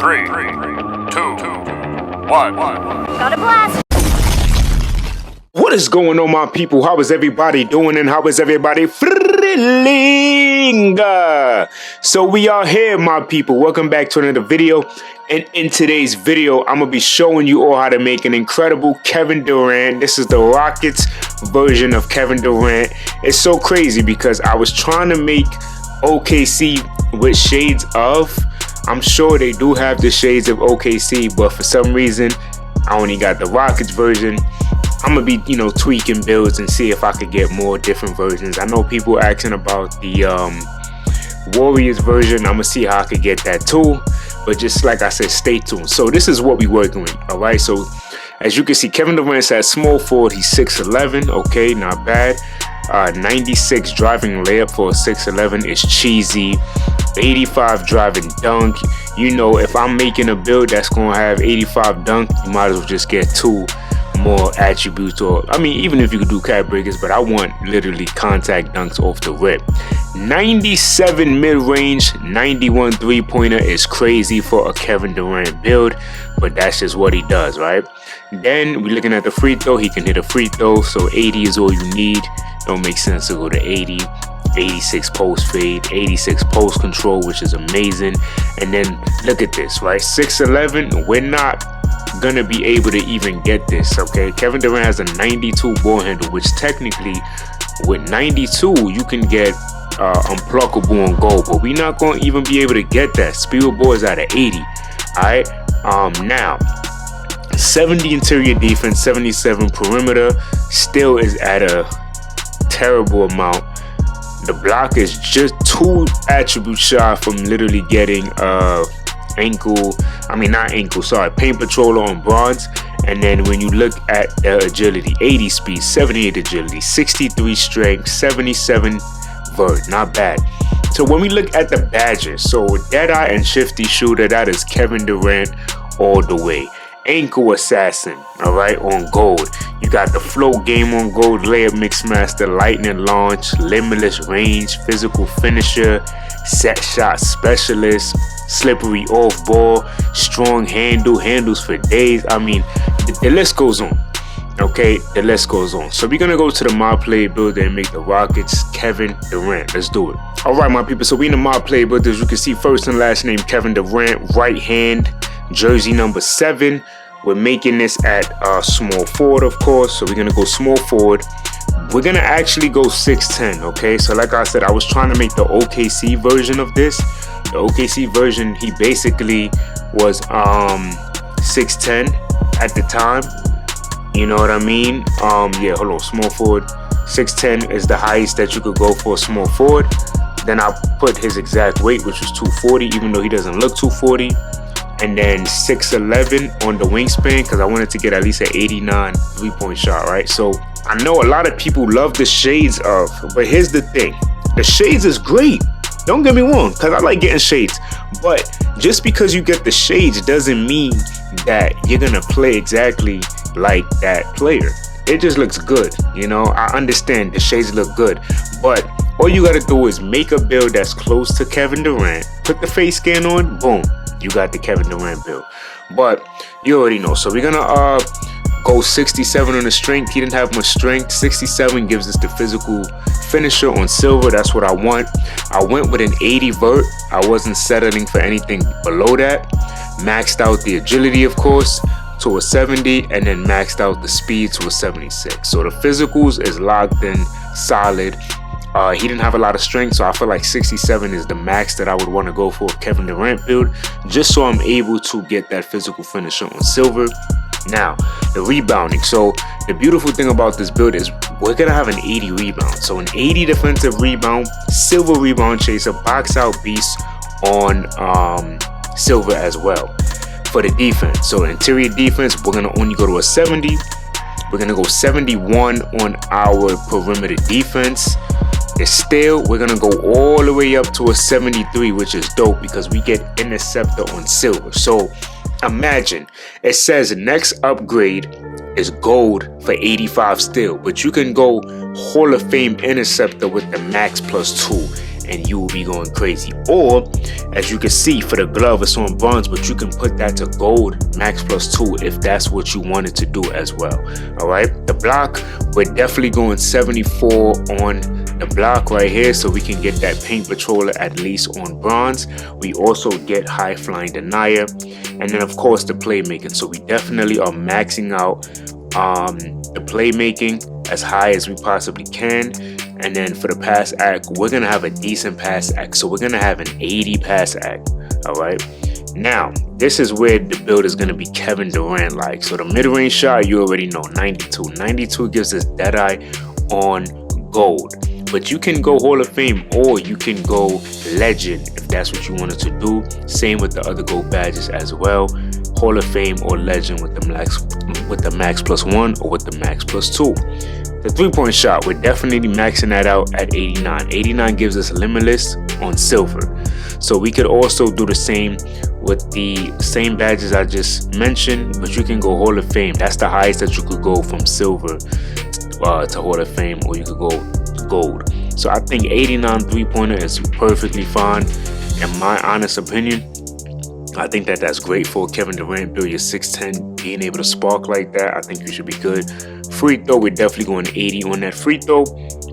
3, 2, 1. Got a blast! What is going on, my people? How is everybody doing and how is everybody feeling? So we are here, my people. Welcome back to another video. And in today's video, I'm going to be showing you all how to make an incredible Kevin Durant. This is the Rockets version of Kevin Durant. It's so crazy because I was trying to make OKC with shades of. I'm sure they do have the shades of OKC, but for some reason, I only got the Rockets version. I'm gonna be, tweaking builds and see if I could get more different versions. I know people asking about the Warriors version. I'm gonna see how I could get that too. But just like I said, stay tuned. So this is what we working with. All right. So as you can see, Kevin Durant's at small forward. He's 6'11". Okay, not bad. 96 driving layup for a 6'11" is cheesy. 85 driving dunk. If I'm making a build that's gonna have 85 dunk, you might as well just get two more attributes, or even if you could do cat breakers, but I want literally contact dunks off the rip. 97 mid-range, 91 three-pointer is crazy for a Kevin Durant build, but that's just what he does, right? Then we're looking at the free throw. He can hit a free throw, so 80 is all you need. Don't make sense to go to 80. 86 post fade, 86 post control, which is amazing. And then look at this, right? 6'11", we're not gonna be able to even get this. Okay, Kevin Durant has a 92 ball handle, which technically with 92 you can get unpluckable on goal, but we're not gonna even be able to get that. Speed of ball is at an 80. All right, now 70 interior defense, 77 perimeter, still is at a terrible amount. The block is just 2 attributes shy from literally getting paint patroller on bronze. And then when you look at agility, 80 speed, 78 agility, 63 strength, 77 vert, not bad. So when we look at the badges, so Deadeye and Shifty Shooter, that is Kevin Durant all the way. Ankle Assassin, all right, on gold. You got the float game on gold, layup mixmaster, lightning launch, limitless range, physical finisher, set shot specialist, slippery off ball, strong handles for days. The list goes on. Okay, the list goes on. So we're gonna go to the mod play builder and make the Rockets Kevin Durant. Let's do it. All right, my people. So we in the mod play builder. As you can see, first and last name Kevin Durant, right hand, jersey number 7. We're making this at small forward, of course. So we're gonna go small forward. We're gonna actually go 6'10". Okay, so like I said, I was trying to make the OKC version of this. The OKC version, he basically was 6'10" at the time. You know what I mean? Yeah, hold on, small forward. 6'10" is the highest that you could go for a small forward. Then I put his exact weight, which was 240, even though he doesn't look 240. And then 6'11" on the wingspan, because I wanted to get at least an 89 three-point shot, right? So I know a lot of people love the shades of, but here's the thing. The shades is great. Don't get me wrong, because I like getting shades. But just because you get the shades doesn't mean that you're going to play exactly like that player. It just looks good. I understand the shades look good. But all you got to do is make a build that's close to Kevin Durant. Put the face scan on, boom. You got the Kevin Durant build. But you already know. So we're gonna go 67 on the strength. He didn't have much strength. 67 gives us the physical finisher on silver. That's what I want. I went with an 80 vert. I wasn't settling for anything below that. Maxed out the agility, of course, to a 70, and then maxed out the speed to a 76. So the physicals is locked in solid. He didn't have a lot of strength, so I feel like 67 is the max that I would want to go for a Kevin Durant build, just so I'm able to get that physical finisher on silver. Now, the rebounding. So the beautiful thing about this build is we're going to have an 80 rebound. So an 80 defensive rebound, silver rebound chaser, box out beast on silver as well for the defense. So interior defense, we're going to only go to a 70. We're going to go 71 on our perimeter defense. Still, we're gonna go all the way up to a 73, which is dope because we get interceptor on silver. So imagine it says next upgrade is gold for 85 still, but you can go Hall of Fame interceptor with the max +2, and you will be going crazy. Or as you can see for the glove, it's on bronze, but you can put that to gold max +2 if that's what you wanted to do as well. All right, the block, we're definitely going 74 on the block right here, so we can get that paint patroller at least on bronze. We also get high flying denier, and then of course the playmaking. So we definitely are maxing out the playmaking as high as we possibly can. And then for the pass act, we're gonna have a decent pass act, so we're gonna have an 80 pass act. All right, now this is where the build is gonna be Kevin Durant like. So the mid-range shot, you already know, 92 gives us Deadeye on gold, but you can go Hall of Fame or you can go Legend if that's what you wanted to do. Same with the other gold badges as well, Hall of Fame or Legend with the max +1 or with the max +2. The 3-point shot, we're definitely maxing that out at 89. 89 gives us Limitless on silver. So we could also do the same with the same badges I just mentioned, but you can go Hall of Fame. That's the highest that you could go from silver to Hall of Fame, or you could go gold. So I think 89 3-pointer is perfectly fine in my honest opinion. I think that that's great for Kevin Durant build. Your 6'10", being able to spark like that, I think you should be good. Free throw, we're definitely going 80 on that free throw.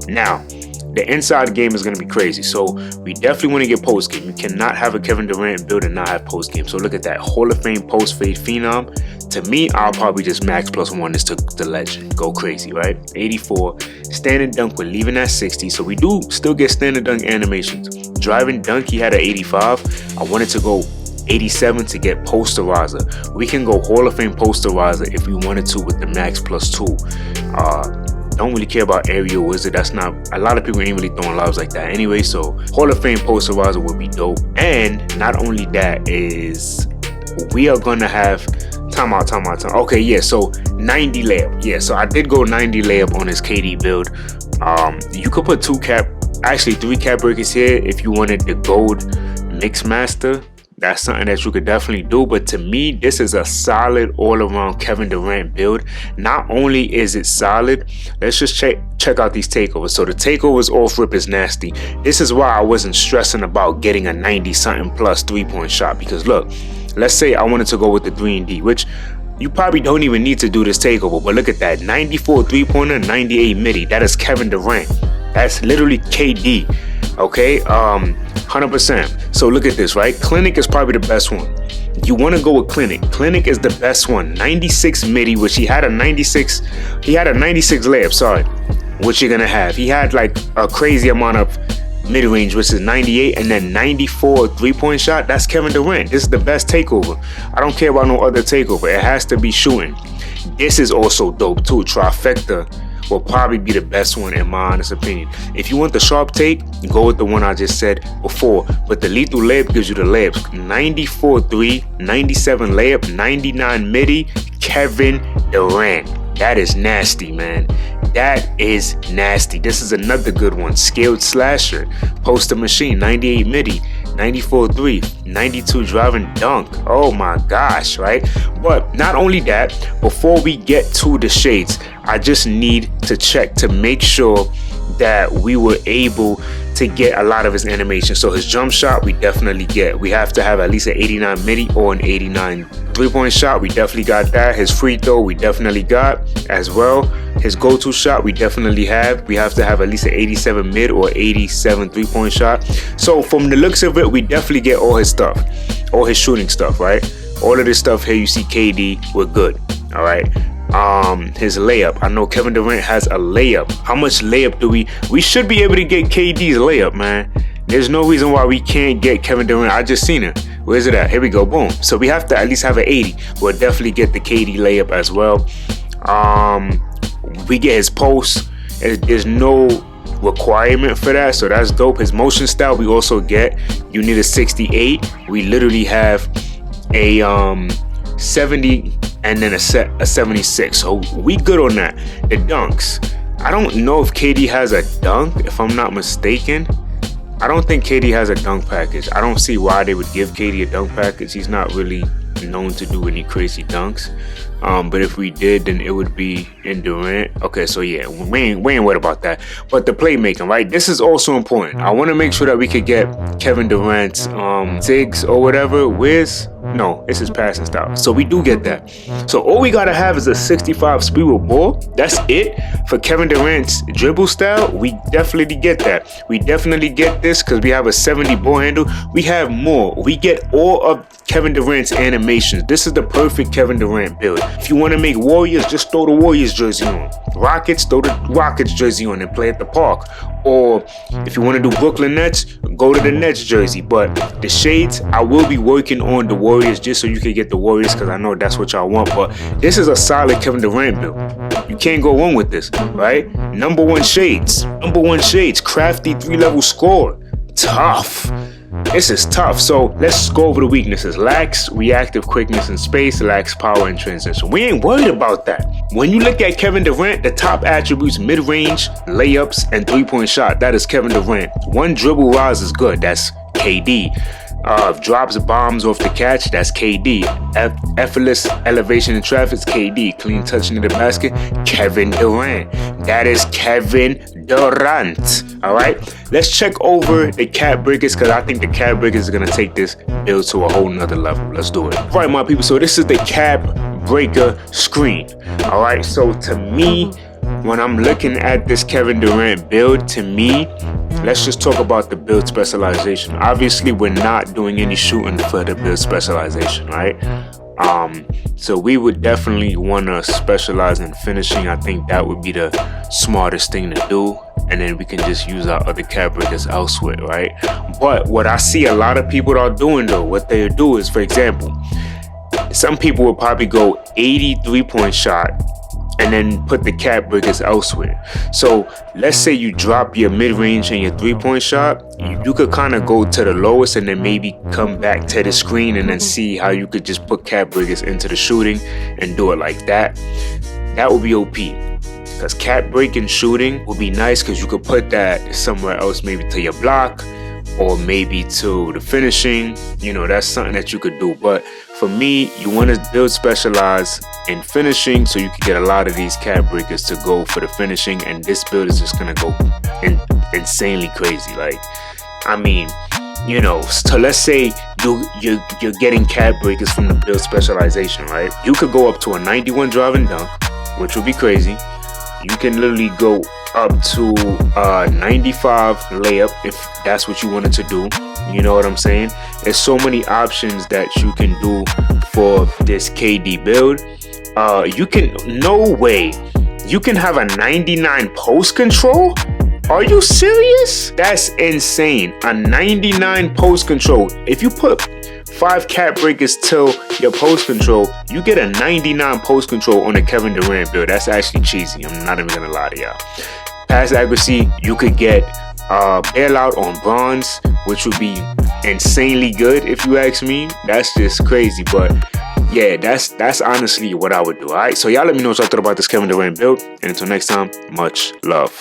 Now, the inside game is going to be crazy, so we definitely want to get post game. You cannot have a Kevin Durant build and not have post game. So look at that, Hall of Fame post fade phenom. To me, I'll probably just max +1 this to the Legend. Go crazy, right? 84. Standing dunk, we're leaving at 60, so we do still get standing dunk animations. Driving dunk, he had an 85. I wanted to go 87 to get posterizer. We can go Hall of Fame posterizer if we wanted to with the max +2. Don't really care about aerial wizard. That's not, a lot of people ain't really throwing lobs like that anyway. So Hall of Fame posterizer would be dope. And not only that, is we are gonna have time out. Okay, yeah, so 90 layup. Yeah, so I did go 90 layup on his KD build. You could put 3 cap breakers here if you wanted the gold mix master. That's something that you could definitely do. But to me, this is a solid all-around Kevin Durant build. Not only is it solid, let's just check out these takeovers. So the takeovers off rip is nasty. This is why I wasn't stressing about getting a 90-something plus 3-point shot. Because look, let's say I wanted to go with the 3-and-D, which you probably don't even need to do this takeover. But look at that, 94 3-pointer, 98 midi. That is Kevin Durant. That's literally KD. Okay, 100%. So look at this, right? Clinic is probably the best one. You want to go with Clinic. Clinic is the best one. 96 midi, which he had a 96 layup, sorry, which you're gonna have. He had like a crazy amount of mid-range, which is 98, and then 94 3-point shot. That's Kevin Durant. This is the best takeover. I don't care about no other takeover. It has to be shooting. This is also dope too. Trifecta will probably be the best one in my honest opinion. If you want the sharp take, go with the one I just said before, but the lethal layup gives you the layups. 94 3, 97 layup, 99 midi, Kevin Durant. That is nasty, man. That is nasty. This is another good one. Scaled slasher, poster machine, 98 midi, 94 3, 92 driving dunk. Oh my gosh, right? But not only that, before we get to the shades, I just need to check to make sure that we were able to get a lot of his animation. So his jump shot, we definitely get. We have to have at least an 89 midi or an 89 3-point shot. We definitely got that. His free throw, we definitely got as well. His go-to shot, we definitely have. We have to have at least an 87 mid or 87 3-point shot. So from the looks of it, we definitely get all his stuff, all his shooting stuff, right? All of this stuff here, you see KD, we're good, all right? His layup, I know Kevin Durant has a layup. How much layup do we should be able to get KD's layup, man. There's no reason why we can't get Kevin Durant. I just seen it. Where's it at? Here we go, boom. So we have to at least have an 80. We'll definitely get the KD layup as well. We get his post. There's no requirement for that, so that's dope. His motion style, we also get. You need a 68. We literally have a 70 and then a 76, so we good on that. The dunks, I don't know if KD has a dunk, if I'm not mistaken. I don't think KD has a dunk package. I don't see why they would give KD a dunk package. He's not really known to do any crazy dunks. But if we did, then it would be in Durant. Okay, so yeah, we ain't worried about that. But the playmaking, right? This is also important. I want to make sure that we could get Kevin Durant's zigs or whatever. No, it's his passing style. So we do get that. So all we gotta have is a 65 speed with ball. That's it for Kevin Durant's dribble style. We definitely get that. We definitely get this because we have a 70 ball handle. We have more. We get all of Kevin Durant's animations. This is the perfect Kevin Durant build. If you want to make Warriors, just throw the Warriors jersey on. Rockets, throw the Rockets jersey on and play at the park. Or if you want to do Brooklyn Nets, go to the Nets jersey. But the shades, I will be working on the Warriors just so you can get the Warriors because I know that's what y'all want. But this is a solid Kevin Durant build. You can't go wrong with this, right? Number one shades. Crafty 3-level score. Tough. This is tough. So let's go over the weaknesses. Lacks reactive quickness and space, lacks power and transition. We ain't worried about that. When you look at Kevin Durant, the top attributes: mid-range, layups, and three-point shot. That is Kevin Durant. One dribble rise is good. That's KD. Drops bombs off the catch, that's KD. Effortless elevation in traffic, KD. Clean touching to the basket, Kevin Durant. That is Kevin Durant. All right, let's check over the cap breakers because I think the cap breakers are gonna take this build to a whole nother level. Let's do it. All right, my people. So this is the cap breaker screen. All right, so to me, when I'm looking at this Kevin Durant build, to me, let's just talk about the build specialization. Obviously, we're not doing any shooting for the build specialization, right? So we would definitely want to specialize in finishing. I think that would be the smartest thing to do. And then we can just use our other cap breakers elsewhere, right? But what I see a lot of people are doing, though, what they do is, for example, some people will probably go 83-point shot and then put the cap breakers elsewhere. So let's say you drop your mid-range and your three-point shot, you could kind of go to the lowest and then maybe come back to the screen and then see how you could just put cap breakers into the shooting and do it like that. That would be OP. Because cap breaking shooting would be nice because you could put that somewhere else, maybe to your block or maybe to the finishing. You know, that's something that you could do. But for me, you want to build specialize in finishing so you can get a lot of these cap breakers to go for the finishing, and this build is just gonna go insanely crazy. Like, I mean, you know, so let's say you're getting cap breakers from the build specialization, right? You could go up to a 91 drive and dunk, which would be crazy. You can literally go up to 95 layup if that's what you wanted to do. You know what I'm saying? There's so many options that you can do for this KD build. You can have a 99 post control? Are you serious? That's insane. A 99 post control. If you put 5 cap breakers till your post control, you get a 99 post control on a Kevin Durant build. That's actually cheesy. I'm not even gonna lie to y'all. Pass accuracy, you could get bailout on bronze, which would be insanely good if you ask me. That's just crazy, but yeah, that's honestly what I would do. All right, so y'all let me know what y'all thought about this Kevin Durant build, and until next time, much love.